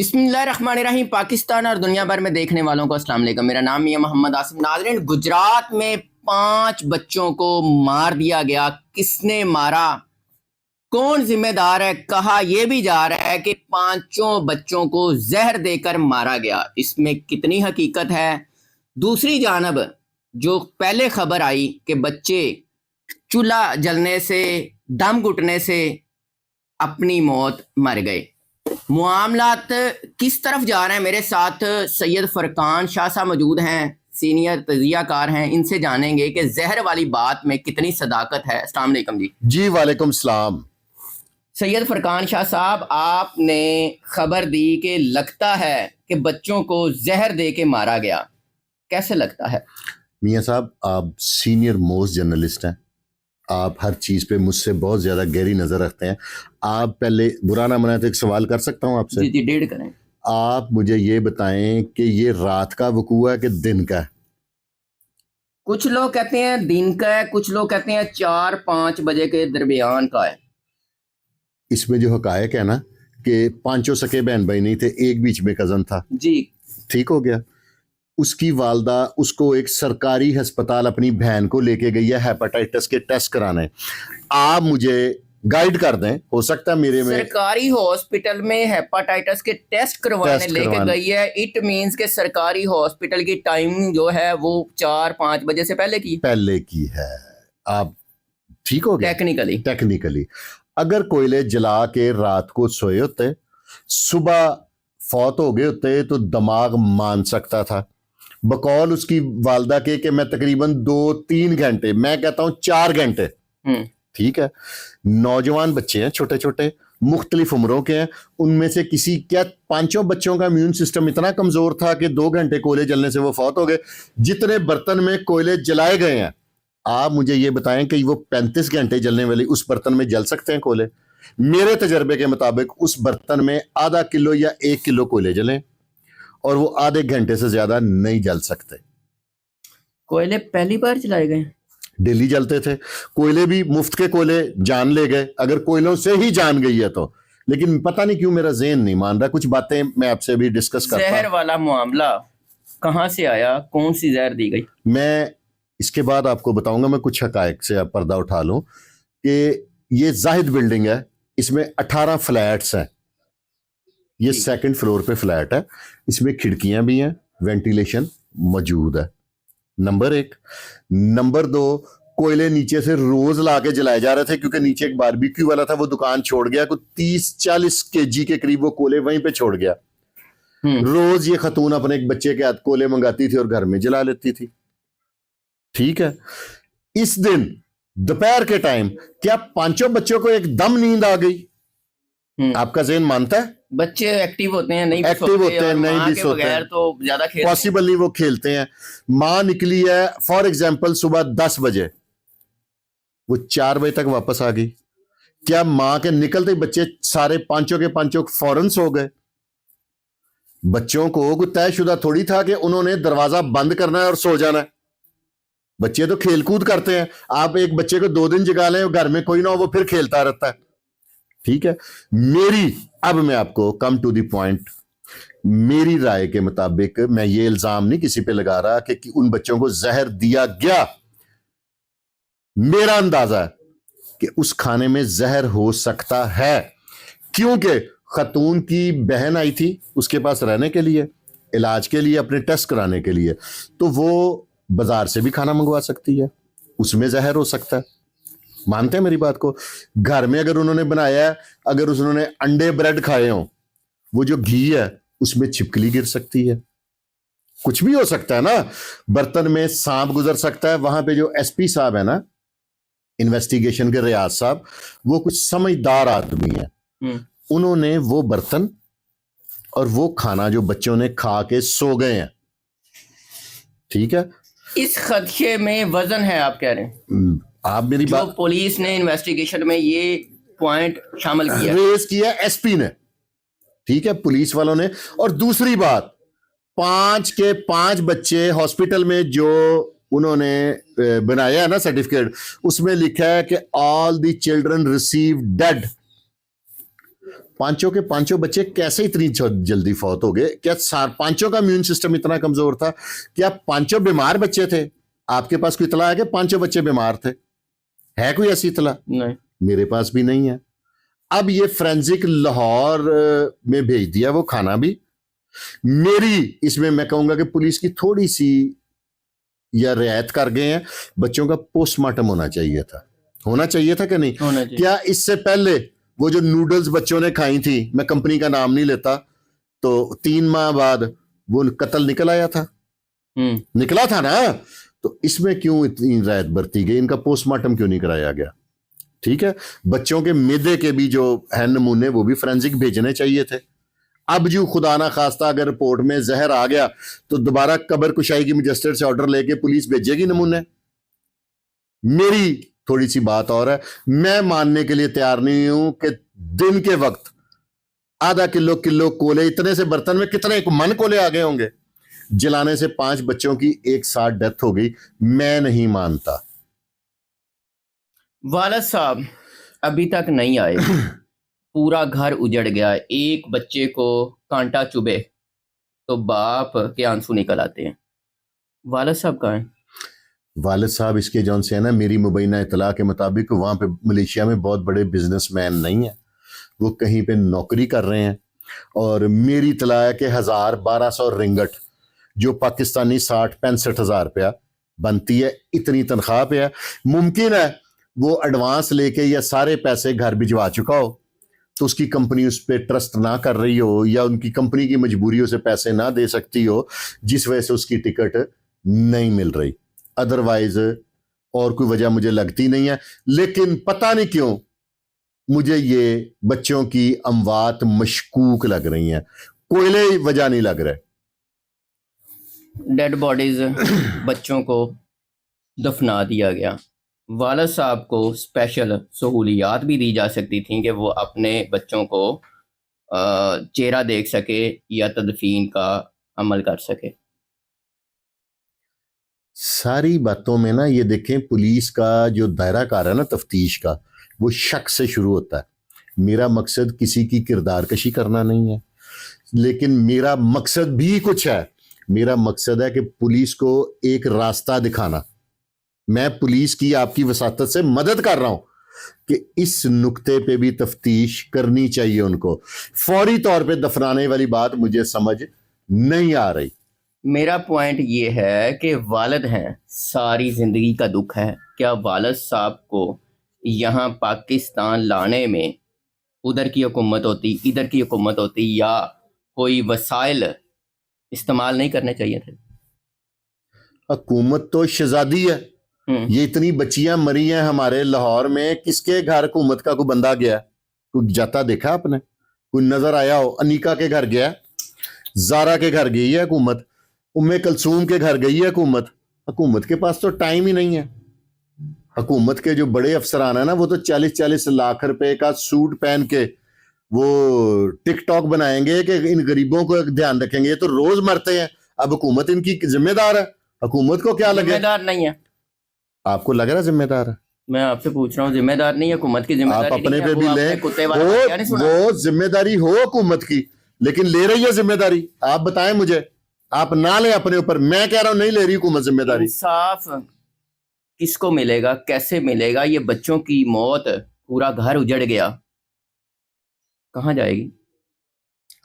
بسم اللہ الرحمن الرحیم۔ پاکستان اور دنیا بھر میں دیکھنے والوں کو السلام علیکم، میرا نام ہے محمد آصف۔ ناظرین، گجرات میں 5 بچوں کو مار دیا گیا۔ کس نے مارا، کون ذمہ دار ہے؟ کہا یہ بھی جا رہا ہے کہ 5 بچوں کو زہر دے کر مارا گیا۔ اس میں کتنی حقیقت ہے؟ دوسری جانب جو پہلے خبر آئی کہ بچے چولہا جلنے سے، دم گھٹنے سے اپنی موت مر گئے، معاملات کس طرف جا رہے ہیں؟ میرے ساتھ سید فرقان شاہ صاحب موجود ہیں، سینئر تجزیہ کار ہیں، ان سے جانیں گے کہ زہر والی بات میں کتنی صداقت ہے۔ السلام علیکم جی۔ جی وعلیکم السلام۔ سید فرقان شاہ صاحب، آپ نے خبر دی کہ لگتا ہے کہ بچوں کو زہر دے کے مارا گیا، کیسے لگتا ہے؟ میاں صاحب، آپ سینئر موسٹ جرنلسٹ ہیں، آپ ہر چیز پہ مجھ سے بہت زیادہ گہری نظر رکھتے ہیں۔ آپ پہلے برا نہ منائے تو ایک سوال کر سکتا ہوں آپ سے؟ جی 1.5 کریں۔ آپ مجھے یہ بتائیں کہ یہ رات کا وقوع ہے کہ دن کا ہے؟ کچھ لوگ کہتے ہیں دن کا ہے، کچھ لوگ کہتے ہیں 4-5 بجے کے درمیان کا ہے۔ اس میں جو حقائق ہے نا کہ 5 سکے بہن بھائی نہیں تھے، ایک بیچ میں کزن تھا، جی ٹھیک ہو گیا۔ اس کی والدہ اس کو ایک سرکاری ہسپتال اپنی بہن کو لے کے گئی ہے ہیپاٹائٹس کے ٹیسٹ کرانے۔ آپ مجھے گائیڈ کر دیں، ہو سکتا ہے میرے میں سرکاری ہاسپٹل میں ہیپاٹائٹس کے ٹیسٹ کروانے لے کے گئی ہے، اٹ مینز کہ سرکاری ہاسپٹل کی ٹائم جو ہے وہ 4-5 بجے سے پہلے کی ہے۔ آپ ٹھیک ہو گیا ٹیکنیکلی۔ اگر کوئلے جلا کے رات کو سوئے ہوتے، صبح فوت ہو گئے ہوتے تو دماغ مان سکتا تھا۔ بقول اس کی والدہ کے کہ میں تقریباً 2-3 گھنٹے، میں کہتا ہوں 4 گھنٹے، ٹھیک ہے۔ نوجوان بچے ہیں، چھوٹے چھوٹے مختلف عمروں کے ہیں، ان میں سے کسی کیا 5 بچوں کا امیون سسٹم اتنا کمزور تھا کہ 2 گھنٹے کوئلے جلنے سے وہ فوت ہو گئے۔ جتنے برتن میں کوئلے جلائے گئے ہیں، آپ مجھے یہ بتائیں کہ وہ 35 گھنٹے جلنے والی اس برتن میں جل سکتے ہیں کوئلے؟ میرے تجربے کے مطابق اس برتن میں آدھا کلو یا 1 کلو کوئلے جلیں اور وہ آدھے گھنٹے سے زیادہ نہیں جل سکتے۔ کوئلے پہلی بار چلائے گئے؟ ڈیلی جلتے تھے کوئلے بھی، مفت کے کوئلے جان لے گئے، اگر کوئلوں سے ہی جان گئی ہے تو۔ لیکن پتہ نہیں کیوں میرا ذہن نہیں مان رہا، کچھ باتیں میں آپ سے بھی ڈسکس کرتا ہوں۔ زہر والا معاملہ کہاں سے آیا، کون سی زہر دی گئی؟ میں اس کے بعد آپ کو بتاؤں گا، میں کچھ حقائق سے آپ پردہ اٹھا لوں کہ یہ زاہد بلڈنگ ہے، اس میں 18 فلیٹس ہیں، یہ 2nd فلور پہ فلیٹ ہے، اس میں کھڑکیاں بھی ہیں، وینٹیلیشن موجود ہے، نمبر 1۔ نمبر 2، کوئلے نیچے سے روز لا کے جلائے جا رہے تھے، کیونکہ نیچے ایک باربیکیو والا تھا، وہ دکان چھوڑ گیا، کوئی 30-40 kg کے قریب وہ کولے وہیں پہ چھوڑ گیا۔ روز یہ خاتون اپنے ایک بچے کے ہاتھ کولے منگاتی تھی اور گھر میں جلا لیتی تھی، ٹھیک ہے۔ اس دن دوپہر کے ٹائم کیا 5 بچوں کو ایک دم نیند آ گئی؟ آپ کا ذہن مانتا ہے؟ بچے ایکٹیو ہوتے ہیں، نہیں ایکٹیو ہوتے ہیں، نہیں بھی سوتے ہیں، تو زیادہ کھیلتے ہیں، پاسبل نہیں وہ کھیلتے ہیں۔ ماں نکلی ہے فار ایگزامپل صبح 10 بجے، وہ 4 بجے تک واپس آ گئی، کیا ماں کے نکلتے بچے سارے 5 کے 5 فوراً سو گئے؟ بچوں کو کوئی طے شدہ تھوڑی تھا کہ انہوں نے دروازہ بند کرنا ہے اور سو جانا ہے۔ بچے تو کھیل کود کرتے ہیں، آپ ایک بچے کو 2 دن جگا لیں، گھر میں کوئی نہ ہو، وہ پھر کھیلتا رہتا ہے، ٹھیک ہے۔ اب میں آپ کو کم ٹو دی پوائنٹ، میری رائے کے مطابق میں یہ الزام نہیں کسی پہ لگا رہا کہ ان بچوں کو زہر دیا گیا، میرا اندازہ ہے کہ اس کھانے میں زہر ہو سکتا ہے، کیونکہ خاتون کی بہن آئی تھی اس کے پاس رہنے کے لیے، علاج کے لیے، اپنے ٹیسٹ کرانے کے لیے، تو وہ بازار سے بھی کھانا منگوا سکتی ہے، اس میں زہر ہو سکتا ہے۔ مانتے ہیں میری بات کو؟ گھر میں اگر انہوں نے بنایا ہے، اگر انہوں نے انڈے بریڈ کھائے ہوں، وہ جو گھی ہے اس میں چھپکلی گر سکتی ہے، کچھ بھی ہو سکتا ہے نا۔ برتن میں سانپ گزر سکتا ہے۔ وہاں پہ جو ایس پی صاحب ہے نا، انویسٹیگیشن کے ریاض صاحب، وہ کچھ سمجھدار آدمی ہیں، انہوں نے وہ برتن اور وہ کھانا جو بچوں نے کھا کے سو گئے ہیں، ٹھیک ہے۔ اس خدشے میں وزن ہے، آپ کہہ رہے ہیں؟ آپ میری جو پولیس نے انویسٹیگیشن میں یہ پوائنٹ شامل کیا، ریز کیا ایس پی نے، ٹھیک ہے، پولیس والوں نے۔ اور دوسری بات، 5 کے 5 بچے ہاسپٹل میں جو انہوں نے بنایا ہے نا سرٹیفکیٹ، اس میں لکھا ہے کہ آل دی چلڈرن ریسیو ڈیڈ، पांचों के पांचों बच्चे कैसे इतनी जल्दी फौत हो गए? क्या पांचों का इम्यून सिस्टम इतना कमजोर था? क्या पांचों बीमार बच्चे थे? आपके पास कोई इतला है कि पांचों बच्चे बीमार थे? है कोई ऐसी इतला? नहीं, मेरे पास भी नहीं है। अब ये फोरेंसिक लाहौर में भेज दिया वो खाना भी। मेरी इसमें मैं कहूंगा कि पुलिस की थोड़ी सी या रियायत कर गए हैं। बच्चों का पोस्टमार्टम होना चाहिए था कि नहीं? क्या इससे पहले वो जो नूडल्स बच्चों ने खाई थी, मैं कंपनी का नाम नहीं लेता, तो 3 माह बाद वो कत्ल निकल आया था, निकला था ना? तो इसमें क्यों इतनी रियायत बरती गई? इनका पोस्टमार्टम क्यों नहीं कराया गया? ठीक है, बच्चों के मैदे के भी जो है नमूने वो भी फोरेंसिक भेजने चाहिए थे। अब जो खुदा ना खास्ता अगर रिपोर्ट में जहर आ गया तो दोबारा कब्र कुशाई की मजिस्ट्रेट से ऑर्डर लेके पुलिस भेजेगी नमूने। मेरी थोड़ी सी बात और है, मैं मानने के लिए तैयार नहीं हूं कि दिन के वक्त आधा किलो कोले, इतने से बर्तन में कितने मन कोले आ गए होंगे, जलाने से 5 बच्चों की एक साथ डेथ हो गई। मैं नहीं मानता। वालिद साहब अभी तक नहीं आए, पूरा घर उजड़ गया, एक बच्चे को कांटा चुभे तो बाप के आंसू निकल आते हैं। वालिद साहब कहाँ हैं? वालिद साहब इसके जौन से है ना, मेरी मुबैना इतला के मुताबिक वहाँ पे मलेशिया में बहुत बड़े बिजनेसमैन नहीं है, वो कहीं पे नौकरी कर रहे हैं। और मेरी इतला है कि 1200 रिंगट जो पाकिस्तानी 60-65 हज़ार रुपया बनती है, इतनी तनख्वाह पे है। मुमकिन है वो एडवांस लेके या सारे पैसे घर भिजवा चुका हो, तो उसकी कंपनी उस पर ट्रस्ट ना कर रही हो, या उनकी कंपनी की मजबूरियों से पैसे ना दे सकती हो, जिस वजह से उसकी टिकट नहीं मिल रही। अदरवाइज और कोई वजह मुझे लगती नहीं है। लेकिन पता नहीं क्यों मुझे ये बच्चों की अमवात मशकूक लग रही हैं, कोयले वजह नहीं लग रहे। डेड बॉडीज बच्चों को दफना दिया गया। वालिद साहब को स्पेशल सहूलियात भी दी जा सकती थी कि वो अपने बच्चों को चेहरा देख सके या तदफीन का अमल कर सके। सारी बातों में ना ये देखें, पुलिस का जो दायरा कार है ना तफ्तीश का, वो शक से शुरू होता है। मेरा मकसद किसी की किरदार कशी करना नहीं है, लेकिन मेरा मकसद भी कुछ है। मेरा मकसद है कि पुलिस को एक रास्ता दिखाना। मैं पुलिस की आपकी वसातत से मदद कर रहा हूं कि इस नुक्ते पे भी तफ्तीश करनी चाहिए उनको। फौरी तौर पे दफनाने वाली बात मुझे समझ नहीं आ रही। मेरा पॉइंट ये है कि वालिद हैं, सारी जिंदगी का दुख है। क्या वालिद साहब को यहाँ पाकिस्तान लाने में उधर की हुकूमत होती, इधर की हुकूमत होती, या कोई वसाइल इस्तेमाल नहीं करने चाहिए थे? हुकूमत तो शहजादी है। ये इतनी बच्चियां मरी हैं हमारे लाहौर में, किसके घर हुकूमत का कोई बंदा गया? कोई जाता देखा आपने? कोई नजर आया हो? अनीका के घर गया, जारा के घर गई है हुकूमत, उम्मे कलसूम के घर गई है हुकूमत। हुकूमत के पास तो टाइम ही नहीं है। हुकूमत के जो बड़े अफसरान है ना, वो तो 40-40 लाख रुपए का सूट पहन के वो टिकटॉक बनाएंगे कि इन गरीबों को ध्यान रखेंगे। ये तो रोज मरते हैं। अब हुकूमत इनकी जिम्मेदार है। हुकूमत को क्या लगे? जिम्मेदार नहीं है। आपको लग रहा है जिम्मेदार है? मैं आपसे पूछ रहा हूँ, जिम्मेदार नहीं है हुकूमत की? जिम्मेदारी आप अपने पे भी ले, वो जिम्मेदारी हो हुकूमत की, लेकिन ले रही है जिम्मेदारी? आप बताएं मुझे। आप ना ले अपने ऊपर। मैं कह रहा हूं नहीं ले रही हुकूमत जिम्मेदारी। इंसाफ किसको मिलेगा, कैसे मिलेगा? ये बच्चों की मौत, पूरा घर उजड़ गया, कहां जाएगी?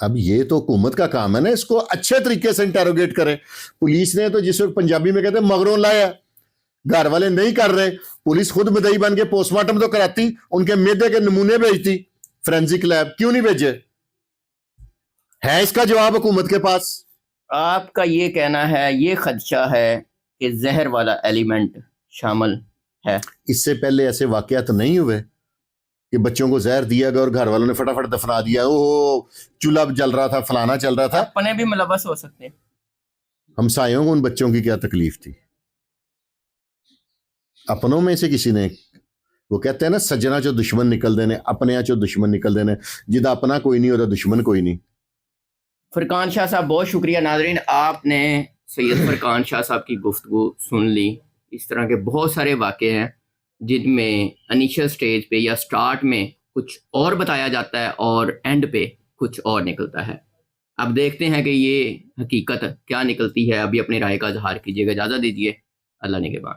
अब ये तो हुकूमत का काम है ना, इसको अच्छे तरीके से इंटेरोगेट करे। पुलिस ने तो जिस वक्त पंजाबी में कहते हैं मगरों लाया, घर वाले नहीं कर रहे, पुलिस खुद मदई बन के पोस्टमार्टम तो कराती, उनके मैदे के नमूने भेजती फोरेंसिक लैब। क्यों नहीं भेजे? है इसका जवाब हुकूमत के पास? आपका ये कहना है, ये खदशा है कि जहर वाला एलिमेंट शामिल है। इससे पहले ऐसे वाकयात नहीं हुए कि बच्चों को जहर दिया गया और घर वालों ने फटाफट दफना दिया? ओ चूल्हा जल रहा था, फलाना चल रहा था। अपने भी मुलव्वस हो सकते हैं। हमसायों को उन बच्चों की क्या तकलीफ थी? अपनों में से किसी ने, वो कहते हैं ना सज्जना चो दुश्मन निकल देने, अपने चो दुश्मन निकल देने। जिदा अपना कोई नहीं होता दुश्मन कोई नहीं। फरकान शाह साहब बहुत शुक्रिया। नाजरीन, आपने सैयद फरकान शाह साहब की गुफ्तगू सुन ली। इस तरह के बहुत सारे वाक़े हैं जिनमें इनिशियल स्टेज पे या स्टार्ट में کچھ اور بتایا جاتا ہے اور اینڈ پہ کچھ اور نکلتا ہے. اب دیکھتے ہیں کہ یہ حقیقت کیا نکلتی ہے. ابھی اپنی رائے کا اظہار کیجیے گا. اجازت دیجیے. اللہ نگہبان.